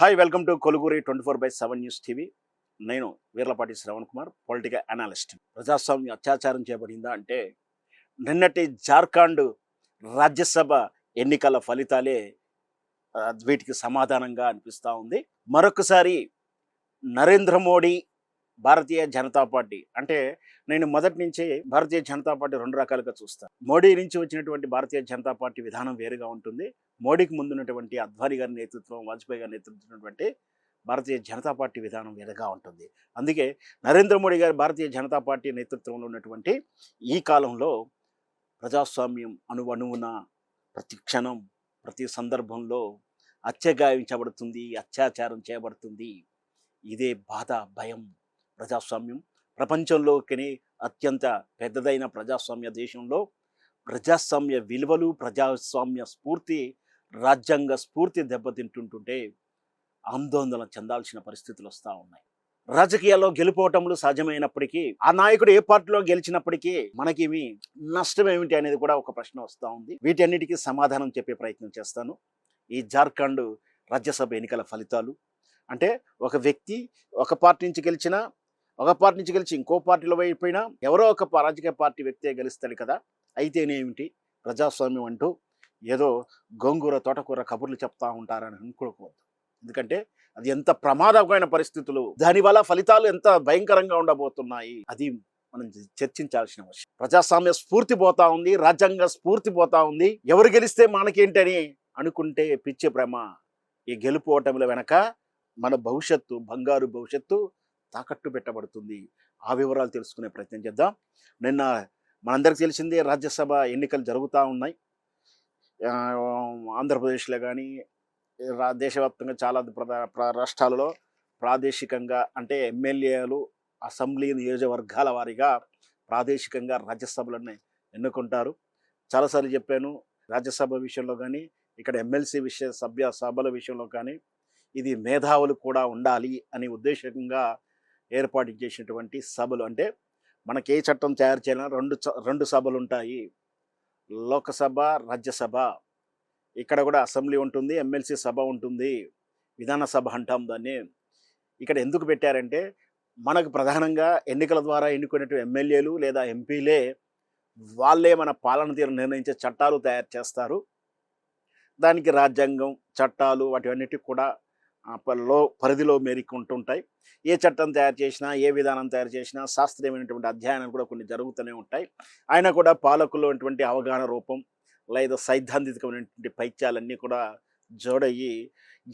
Hi welcome to కొలుగురి 24/7 news TV. నేను Veerlapati Shravan Kumar, political analyst. ప్రజాస్వామ్యం అత్యాచారం చేయబడిందా అంటే నిన్నటి జార్ఖండ్ రాజ్యసభ ఎన్నికల ఫలితాలే వీటికి సమాధానంగా అనిపిస్తూ ఉంది. మరొకసారి నరేంద్ర మోడీ, భారతీయ జనతా పార్టీ అంటే నేను మొదటి నుంచి భారతీయ జనతా పార్టీ రెండు రకాలుగా చూస్తాను. మోడీ నుంచి వచ్చినటువంటి భారతీయ జనతా పార్టీ విధానం వేరుగా ఉంటుంది. మోడీకి ముందున్నటువంటి అద్వానీ గారి నేతృత్వం, వాజ్పేయి గారి నేతృత్వం భారతీయ జనతా పార్టీ విధానం వేరుగా ఉంటుంది. అందుకే నరేంద్ర మోడీ గారి భారతీయ జనతా పార్టీ నేతృత్వంలో ఉన్నటువంటి ఈ కాలంలో ప్రజాస్వామ్యం అణువణువున ప్రతి క్షణం ప్రతి సందర్భంలో అత్యాచారించబడుతుంది, అత్యాచారం చేయబడుతుంది. ఇదే బాధ, భయం. ప్రజాస్వామ్యం ప్రపంచంలోకి అత్యంత పెద్దదైన ప్రజాస్వామ్య దేశంలో ప్రజాస్వామ్య విలువలు, ప్రజాస్వామ్య స్ఫూర్తి, రాజ్యాంగ స్ఫూర్తి దెబ్బతింటుంటుంటే ఆందోళన చెందాల్సిన పరిస్థితులు వస్తూ ఉన్నాయి. రాజకీయాల్లో గెలుపోవటములు సహజమైనప్పటికీ, ఆ నాయకుడు ఏ పార్టీలో గెలిచినప్పటికీ మనకి నష్టం ఏమిటి అనేది కూడా ఒక ప్రశ్న వస్తూ ఉంది. వీటన్నిటికీ సమాధానం చెప్పే ప్రయత్నం చేస్తాను. ఈ జార్ఖండ్ రాజ్యసభ ఎన్నికల ఫలితాలు అంటే ఒక వ్యక్తి ఒక పార్టీ నుంచి గెలిచినా, ఒక పార్టీ నుంచి గెలిచి ఇంకో పార్టీలో అయిపోయినా ఎవరో ఒక రాజకీయ పార్టీ వ్యక్తే గెలుస్తాడు కదా. అయితేనేమిటి, ప్రజాస్వామ్యం అంటూ ఏదో గోంగూర తోటకూర కబుర్లు చెప్తా ఉంటారని అనుకోకూడదు. ఎందుకంటే అది ఎంత ప్రమాదకరమైన పరిస్థితులు, దానివల్ల ఫలితాలు ఎంత భయంకరంగా ఉండబోతున్నాయి, అది మనం చర్చించాల్సిన విషయం. ప్రజాస్వామ్య స్ఫూర్తి పోతా ఉంది, రాజ్యాంగ స్ఫూర్తి పోతా ఉంది. ఎవరు గెలిస్తే మనకేంటని అనుకుంటే పిచ్చి భ్రమ. ఈ గెలుపు ఓటముల వెనక మన భవిష్యత్తు, బంగారు భవిష్యత్తు తాకట్టు పెట్టబడుతుంది. ఆ వివరాలు తెలుసుకునే ప్రయత్నం చేద్దాం. నిన్న మనందరికి తెలిసిందే, రాజ్యసభ ఎన్నికలు జరుగుతూ ఉన్నాయి. ఆంధ్రప్రదేశ్లో కానీ దేశవ్యాప్తంగా చాలా రాష్ట్రాలలో ప్రాదేశికంగా అంటే ఎమ్మెల్యేలు, అసెంబ్లీ నియోజకవర్గాల వారీగా ప్రాదేశికంగా రాజ్యసభలను ఎన్నుకుంటారు. చాలాసార్లు చెప్పాను, రాజ్యసభ విషయంలో కానీ ఇక్కడ ఎమ్మెల్సీ సభల విషయంలో కానీ ఇది మేధావులు కూడా ఉండాలి అనే ఉద్దేశంగా ఏర్పాటు చేసినటువంటి సభలు. అంటే మనకి ఏ చట్టం తయారు చేయాలన్నా రెండు సభలు ఉంటాయి, లోకసభ, రాజ్యసభ. ఇక్కడ కూడా అసెంబ్లీ ఉంటుంది, ఎమ్మెల్సీ సభ ఉంటుంది, విధానసభ అంటాం దాన్ని. ఇక్కడ ఎందుకు పెట్టారంటే మనకు ప్రధానంగా ఎన్నికల ద్వారా ఎన్నుకునేటువంటి ఎమ్మెల్యేలు లేదా ఎంపీలే వాళ్ళే మన పాలన తీరు నిర్ణయించే చట్టాలు తయారు చేస్తారు. దానికి రాజ్యాంగం, చట్టాలు వాటివన్నిటికి కూడా పరిధిలో మేరుకుంటుంటాయి. ఏ చట్టం తయారు చేసినా, ఏ విధానం తయారు చేసినా శాస్త్రీయమైనటువంటి అధ్యయనాలు కూడా కొన్ని జరుగుతూనే ఉంటాయి. ఆయన కూడా పాలకుల్లో అవగాహన రూపం లేదా సైద్ధాంతికమైనటువంటి పైత్యాలన్నీ కూడా జోడయ్యి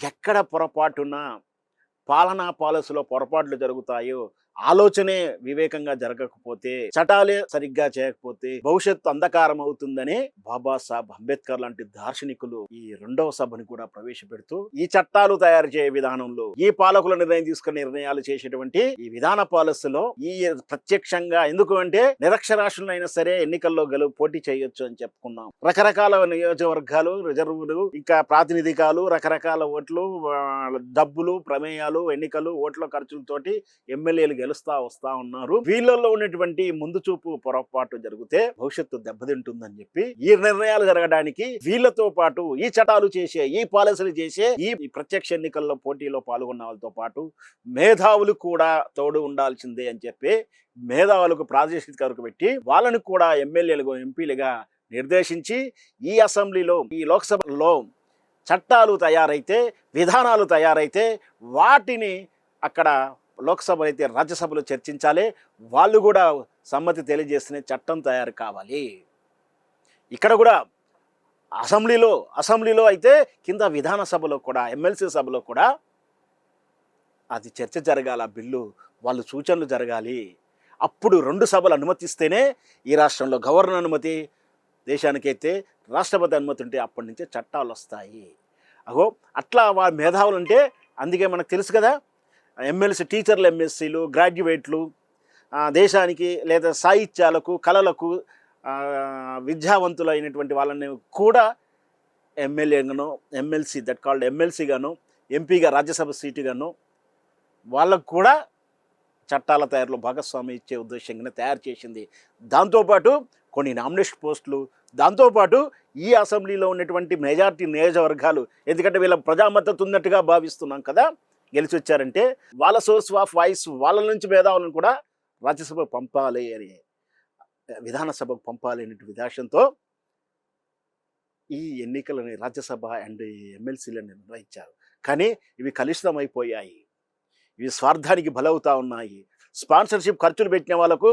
ఎక్కడ పొరపాటున పాలనా పాలసీలో పొరపాట్లు జరుగుతాయో, ఆలోచనే వివేకంగా జరగకపోతే, చట్టాలే సరిగ్గా చేయకపోతే భవిష్యత్తు అంధకారం అవుతుందని బాబాసాహెబ్ అంబేద్కర్ లాంటి దార్శనికులు ఈ రెండవ సభను కూడా ప్రవేశపెడుతూ ఈ చట్టాలు తయారు చేయ విధానంలో, ఈ పాలకుల నిర్ణయం తీసుకునే నిర్ణయాలు చేసేటువంటి ఈ విధాన పాలసీలో ఈ ప్రత్యక్షంగా ఎందుకు అంటే నిరక్షరాస్యులైనా సరే ఎన్నికల్లో పోటీ చేయొచ్చు అని చెప్పుకున్నాం. రకరకాల నియోజకవర్గాలు, రిజర్వులు, ఇంకా ప్రాతినిధికాలు, రకరకాల ఓట్లు, డబ్బులు, ప్రమేయాలు, ఎన్నికలు, ఓట్ల ఖర్చులతోటి ఎమ్మెల్యేలు గెలుస్తా వస్తా ఉన్నారు. వీళ్ళల్లో ఉన్నటువంటి ముందు చూపు పొరపాటు జరిగితే భవిష్యత్తు దెబ్బతింటుందని చెప్పి ఈ నిర్ణయాలు జరగడానికి వీళ్ళతో పాటు ఈ చట్టాలు చేసే, ఈ పాలసీలు చేసే, ఈ ప్రత్యక్ష ఎన్నికల్లో పోటీలో పాల్గొన్న వాళ్ళతో పాటు మేధావులు కూడా తోడు ఉండాల్సిందే అని చెప్పి మేధావులకు ప్రాదేశిక వరకు పెట్టి వాళ్ళని కూడా ఎమ్మెల్యేలుగా, ఎంపీలుగా నిర్దేశించి ఈ అసెంబ్లీలో, ఈ లోక్సభలో చట్టాలు తయారైతే, విధానాలు తయారైతే వాటిని అక్కడ లోక్సభ అయితే రాజ్యసభలో చర్చించాలి. వాళ్ళు కూడా సమ్మతి తెలియజేస్తేనే చట్టం తయారు కావాలి. ఇక్కడ కూడా అసెంబ్లీలో అయితే కింద విధానసభలో కూడా, ఎమ్మెల్సీ సభలో కూడా అది చర్చ జరగాలి. ఆ బిల్లు వాళ్ళు సూచనలు జరగాలి. అప్పుడు రెండు సభలు అనుమతిస్తేనే ఈ రాష్ట్రంలో గవర్నర్ అనుమతి, దేశానికైతే రాష్ట్రపతి అనుమతి ఉంటే అప్పటి నుంచే చట్టాలు వస్తాయి. అట్లా వాళ్ళ మేధావులు ఉంటే, అందుకే మనకు తెలుసు కదా, ఎమ్మెల్సీ టీచర్లు, ఎంఎస్సీలు, గ్రాడ్యుయేట్లు, దేశానికి లేదా సాహిత్యాలకు, కళలకు విద్యావంతులైనటువంటి వాళ్ళని కూడా ఎమ్మెల్యేగాను, ఎమ్మెల్సీగాను, ఎంపీగా రాజ్యసభ సీటుగాను వాళ్ళకు కూడా చట్టాల తయారులో భాగస్వామి ఇచ్చే ఉద్దేశంగానే తయారు చేసింది. దాంతోపాటు కొన్ని నామినేషన్ పోస్టులు, దాంతోపాటు ఈ అసెంబ్లీలో ఉన్నటువంటి మెజారిటీ నియోజకవర్గాలు, ఎందుకంటే వీళ్ళ ప్రజా మద్దతు ఉన్నట్టుగా భావిస్తున్నాం కదా, గెలిచి వచ్చారంటే వాళ్ళ సోర్స్ ఆఫ్ వాయిస్ వాళ్ళ నుంచి మేధావులను కూడా రాజ్యసభ పంపాలి అని, విధానసభకు పంపాలి అనే ఉద్దేశంతో ఈ ఎన్నికలని రాజ్యసభ అండ్ ఎమ్మెల్సీలను నిర్వహించారు. కానీ ఇవి కలుషితమైపోయాయి, ఇవి స్వార్థానికి బలవుతా ఉన్నాయి. స్పాన్సర్షిప్ ఖర్చులు పెట్టిన వాళ్ళకు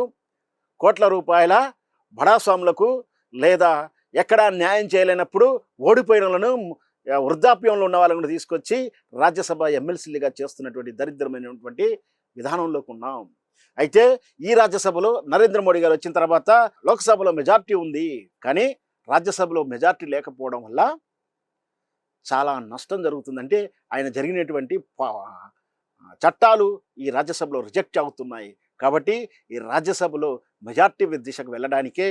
కోట్ల రూపాయల బడాస్వాములకు, లేదా ఎక్కడా న్యాయం చేయలేనప్పుడు ఓడిపోయిన వాళ్ళను, వృద్ధాప్యంలో ఉన్న వాళ్ళను తీసుకొచ్చి రాజ్యసభ ఎమ్మెల్సీలుగా చేస్తున్నటువంటి దరిద్రమైనటువంటి విధానంలోకి ఉన్నాం. అయితే ఈ రాజ్యసభలో నరేంద్ర మోడీ గారు వచ్చిన తర్వాత లోక్సభలో మెజార్టీ ఉంది, కానీ రాజ్యసభలో మెజార్టీ లేకపోవడం వల్ల చాలా నష్టం జరుగుతుందంటే ఆయన జరిగినటువంటి చట్టాలు ఈ రాజ్యసభలో రిజెక్ట్ అవుతున్నాయి. కాబట్టి ఈ రాజ్యసభలో మెజార్టీ దిశకు వెళ్ళడానికే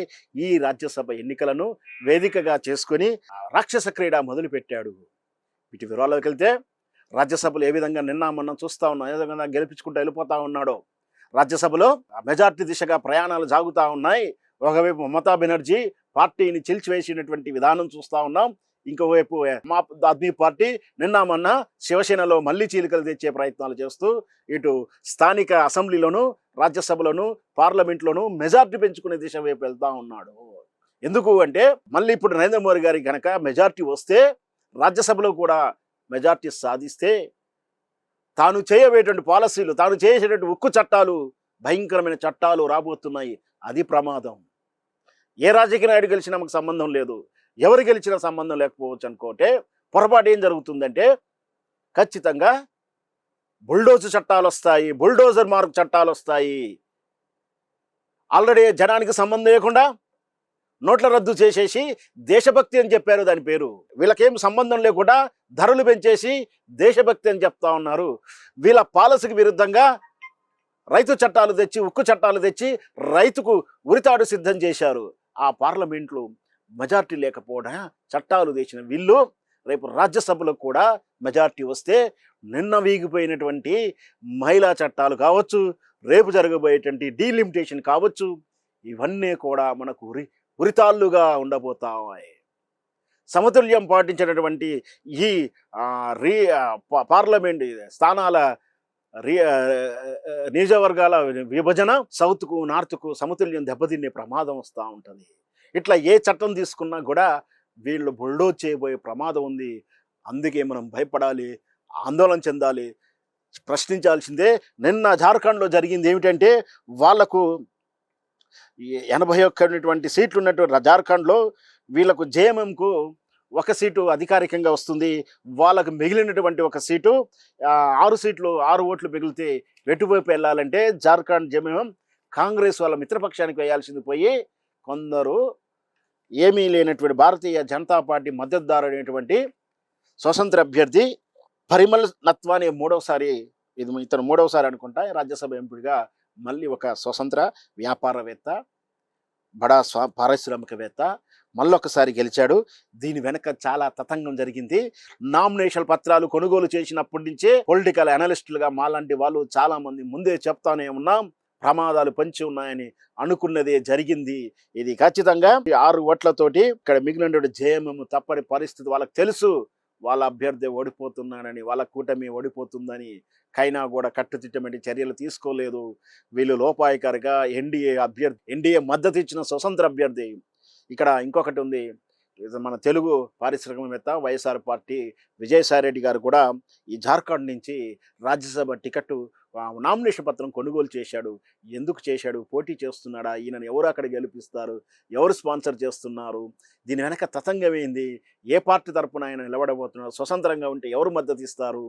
ఈ రాజ్యసభ ఎన్నికలను వేదికగా చేసుకొని రాక్షస క్రీడ మొదలుపెట్టాడు. వీటి వివరాల్లోకి వెళ్తే రాజ్యసభలో ఏ విధంగా నిన్న మనం చూస్తూ ఉన్నాం, ఏ విధంగా గెలిపించుకుంటూ వెళ్ళిపోతూ ఉన్నాడో. రాజ్యసభలో మెజార్టీ దిశగా ప్రయాణాలు సాగుతూ ఉన్నాయి. ఒకవైపు మమతా బెనర్జీ పార్టీని చిల్చివేసినటువంటి విధానం చూస్తూ ఉన్నాం. ఇంకోవైపు ఆద్మీ పార్టీ నిన్న మొన్న శివసేనలో మళ్ళీ చీలికలు తెచ్చే ప్రయత్నాలు చేస్తూ ఇటు స్థానిక అసెంబ్లీలోను, రాజ్యసభలోను, పార్లమెంట్లోను మెజార్టీ పెంచుకునే దిశ వైపు వెళ్తా ఉన్నాడు. ఎందుకు అంటే మళ్ళీ ఇప్పుడు నరేంద్ర మోడీ గారికి కనుక మెజార్టీ వస్తే, రాజ్యసభలో కూడా మెజార్టీ సాధిస్తే, తాను చేయబోయేటువంటి పాలసీలు, తాను చేసేటువంటి ఉక్కు చట్టాలు, భయంకరమైన చట్టాలు రాబోతున్నాయి. అది ప్రమాదం. ఏ రాజకీయ నాయుడు గెలిచినా మనకు సంబంధం లేదు, ఎవరు గెలిచినా సంబంధం లేకపోవచ్చు అనుకోటే పొరపాటు ఏం జరుగుతుందంటే ఖచ్చితంగా బుల్డోజర్ చట్టాలు వస్తాయి, బుల్డోజర్ మార్క్ చట్టాలు వస్తాయి. ఆల్రెడీ జనానికి సంబంధం లేకుండా నోట్ల రద్దు చేసేసి దేశభక్తి అని చెప్పారు దాని పేరు. వీళ్ళకేం సంబంధం లేకుండా ధరలు పెంచేసి దేశభక్తి అని చెప్తా ఉన్నారు. వీళ్ళ పాలసీకి విరుద్ధంగా రైతు చట్టాలు తెచ్చి, ఉక్కు చట్టాలు తెచ్చి రైతుకు ఉరితాడు సిద్ధం చేశారు. ఆ పార్లమెంట్లో మెజార్టీ లేకపోవడం చట్టాలు తెచ్చిన వీళ్ళు రేపు రాజ్యసభలో కూడా మెజార్టీ వస్తే నిన్న వీగిపోయినటువంటి మహిళా చట్టాలు కావచ్చు, రేపు జరగబోయేటువంటి డీలిమిటేషన్ కావచ్చు, ఇవన్నీ కూడా మనకు ఉరితాళ్ళుగా ఉండబోతాయి. సమతుల్యం పాటించినటువంటి ఈ పార్లమెంట్ స్థానాల నియోజకవర్గాల విభజన సౌత్కు, నార్త్కు సమతుల్యం దెబ్బతినే ప్రమాదం వస్తూ ఉంటుంది. ఇట్లా ఏ చట్టం తీసుకున్నా కూడా వీళ్ళు బుల్డోజ్ చేయబోయే ప్రమాదం ఉంది. అందుకే మనం భయపడాలి, ఆందోళన చెందాలి, ప్రశ్నించాల్సిందే. నిన్న జార్ఖండ్లో జరిగింది ఏమిటంటే, వాళ్లకు 81 సీట్లు ఉన్నటువంటి జార్ఖండ్లో వీళ్ళకు జేఎంఎంకు ఒక సీటు అధికారికంగా వస్తుంది. వాళ్ళకు మిగిలినటువంటి ఒక సీటు, 6 సీట్లు 6 ఓట్లు మిగిలితే ఎటువైపు వెళ్ళాలంటే జార్ఖండ్ జేఎంఎం కాంగ్రెస్ వాళ్ళ మిత్రపక్షానికి వేయాల్సింది పోయి కొందరు ఏమీ లేనటువంటి భారతీయ జనతా పార్టీ మద్దతుదారు అనేటువంటి స్వతంత్ర అభ్యర్థి పరిమల్ నత్వాని ఇతను మూడవసారి అనుకుంటా రాజ్యసభ ఎంపీగా మళ్ళీ ఒక స్వతంత్ర వ్యాపారవేత్త, బడా పారిశ్రామికవేత్త మళ్ళొకసారి గెలిచాడు. దీని వెనక చాలా తతంగం జరిగింది. నామినేషన్ పత్రాలు కొనుగోలు చేసినప్పటి నుంచే పొలిటికల్ అనలిస్టులుగా మాలాంటి వాళ్ళు చాలా మంది ముందే చెప్తానే ఉన్నాం, ప్రమాదాలు పంచి ఉన్నాయని. అనుకున్నదే జరిగింది. ఇది ఖచ్చితంగా 6 ఓట్లతోటి ఇక్కడ మిగిలిన జేఎంఎం తప్పని పరిస్థితి. వాళ్ళకి తెలుసు వాళ్ళ అభ్యర్థి ఓడిపోతున్నానని, వాళ్ళ కూటమి ఓడిపోతుందని. కైనా కూడా కట్టుదిట్టమైన చర్యలు తీసుకోలేదు. వీళ్ళు లోపాయకారిగా ఎన్డీఏ మద్దతు ఇచ్చిన స్వతంత్ర అభ్యర్థి. ఇక్కడ ఇంకొకటి ఉంది, మన తెలుగు పారిశ్రామికవేత్త వైఎస్ఆర్ పార్టీ విజయసాయిరెడ్డి గారు కూడా ఈ జార్ఖండ్ నుంచి రాజ్యసభ టికెట్ నామినేషన్ పత్రం కొనుగోలు చేశాడు. ఎందుకు చేశాడు? పోటీ చేస్తున్నాడా? ఈయనను ఎవరు అక్కడ గెలిపిస్తారు? ఎవరు స్పాన్సర్ చేస్తున్నారు? దీని వెనక తతంగమైంది. ఏ పార్టీ తరపున ఆయన నిలబడబోతున్నారు? స్వతంత్రంగా ఉంటే ఎవరు మద్దతు ఇస్తారు?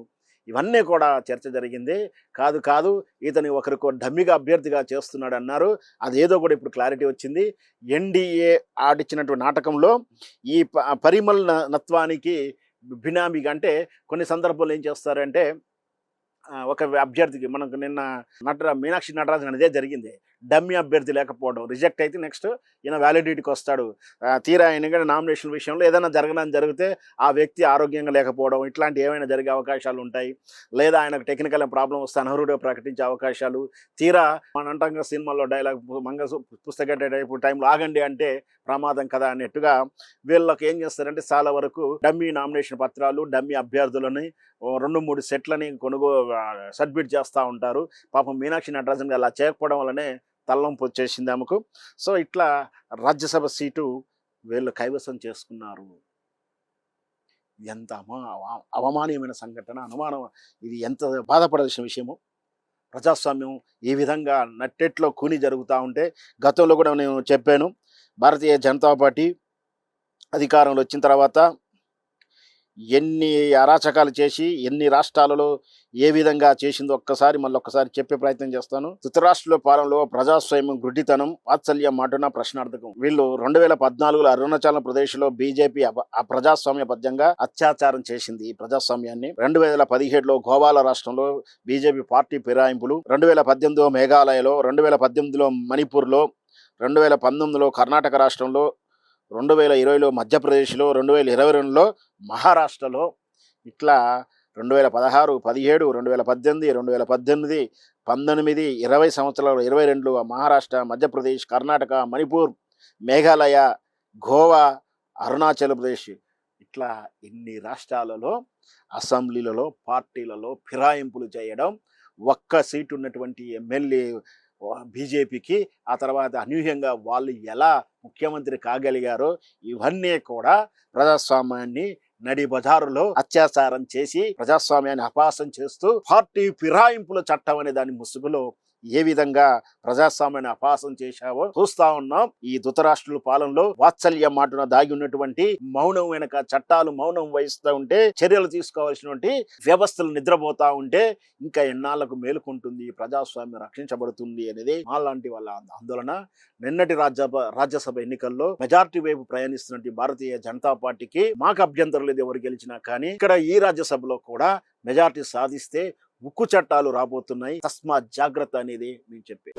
ఇవన్నీ కూడా చర్చ జరిగింది. కాదు ఇతని ఒకరికో డమ్మిగా అభ్యర్థిగా చేస్తున్నాడు అన్నారు. అదేదో కూడా ఇప్పుడు క్లారిటీ వచ్చింది. ఎన్డీఏ ఆడిచ్చినటువంటి నాటకంలో ఈ పరిమల్ నత్వానికి బినామీగా, అంటే కొన్ని సందర్భాల్లో ఏం చేస్తారంటే ఒక అభ్యర్థికి, మనకు నిన్న మీనాక్షి నటరాజన్ అదే జరిగింది, డమ్మీ అభ్యర్థి లేకపోవడం, రిజెక్ట్ అయితే నెక్స్ట్ ఈయన వ్యాలిడిటీకి వస్తాడు. తీరా ఆయన నామినేషన్ విషయంలో ఏదైనా జరిగితే ఆ వ్యక్తి ఆరోగ్యంగా లేకపోవడం, ఇట్లాంటి ఏమైనా జరిగే అవకాశాలు ఉంటాయి. లేదా ఆయనకు టెక్నికల్ ప్రాబ్లం వస్తే అనర్హుడిగా ప్రకటించే అవకాశాలు. తీరా మన అంటాం సినిమాలో డైలాగ్ పుస్తకం టైంలో ఆగండి అంటే ప్రమాదం కదా అన్నట్టుగా వీళ్ళకి ఏం చేస్తారంటే చాలా వరకు డమ్మీ నామినేషన్ పత్రాలు, డమ్మీ అభ్యర్థులని 2-3 సెట్లని సబ్మిట్ చేస్తూ ఉంటారు. పాపం మీనాక్షి నటరాజన్ అలా చేయకపోవడం వల్లనే తలనొప్పి వచ్చేసింది ఆమెకు. సో ఇట్లా రాజ్యసభ సీటు వీళ్ళు కైవసం చేసుకున్నారు. ఎంత అవమానీయమైన సంఘటన, అనుమానం. ఇది ఎంత బాధపడాల్సిన విషయము. ప్రజాస్వామ్యం ఈ విధంగా నట్టెట్లో కూని జరుగుతూ ఉంటే, గతంలో కూడా నేను చెప్పాను, భారతీయ జనతా పార్టీ అధికారంలో వచ్చిన తర్వాత ఎన్ని అరాచకాలు చేసి ఎన్ని రాష్ట్రాలలో ఏ విధంగా చేసిందో ఒక్కసారి చెప్పే ప్రయత్నం చేస్తాను. ధృతరాష్ట్రుల పాలనలో ప్రజాస్వామ్యం గుడ్డితనం, వాత్సల్యం మాటున ప్రశ్నార్థకం. వీళ్ళు 2014లో అరుణాచల్ ప్రదేశ్లో బీజేపీ ప్రజాస్వామ్యబద్ధంగా అత్యాచారం చేసింది ఈ ప్రజాస్వామ్యాన్ని. 2017లో గోవాల రాష్ట్రంలో బీజేపీ పార్టీ ఫిరాయింపులు, 2018లో మేఘాలయలో, 2018లో మణిపూర్లో, 2019లో కర్ణాటక రాష్ట్రంలో, 2020లో మధ్యప్రదేశ్లో, 2022లో మహారాష్ట్రలో, ఇట్లా 2016, 17, 2018, 2018, 19, 20 సంవత్సరాలు, 22 మహారాష్ట్ర, మధ్యప్రదేశ్, కర్ణాటక, మణిపూర్, మేఘాలయ, గోవా, అరుణాచల్ ప్రదేశ్, ఇట్లా ఇన్ని రాష్ట్రాలలో అసెంబ్లీలలో పార్టీలలో ఫిరాయింపులు చేయడం, ఒక్క సీటు ఉన్నటువంటి ఎమ్మెల్యే బీజేపీకి, ఆ తర్వాత అనూహ్యంగా వాళ్ళు ఎలా ముఖ్యమంత్రి కాగలిగారో ఇవన్నీ కూడా ప్రజాస్వామ్యాన్ని నడి బజారులో అత్యాచారం చేసి ప్రజాస్వామ్యాన్ని అపహాసం చేస్తూ పార్టీ ఫిరాయింపుల చట్టం అనే దాని ముసుగులో ఏ విధంగా ప్రజాస్వామ్యాన్ని అపహాసం చేశావో చూస్తా ఉన్నాం. ఈ ధృతరాష్ట్రుల పాలనలో వాత్సల్య మాటున దాగి ఉన్నటువంటి మౌనం వెనక చట్టాలు మౌనం వహిస్తూ ఉంటే, చర్యలు తీసుకోవాల్సినటువంటి వ్యవస్థలు నిద్రపోతా ఉంటే ఇంకా ఎన్నాళ్లకు మేలుకుంటుంది, ప్రజాస్వామ్యం రక్షించబడుతుంది అనేది మాలాంటి వాళ్ళ ఆందోళన. నిన్నటి రాజ్యసభ ఎన్నికల్లో మెజార్టీ వైపు ప్రయాణిస్తున్నటువంటి భారతీయ జనతా పార్టీకి మాకు అభ్యంతరం లేదు ఎవరు గెలిచినా, కానీ ఇక్కడ ఈ రాజ్యసభలో కూడా మెజార్టీ సాధిస్తే ఉక్కు చట్టాలు రాబోతున్నాయి. తస్మాత్ జాగ్రత్త అనేది నేను చెప్పే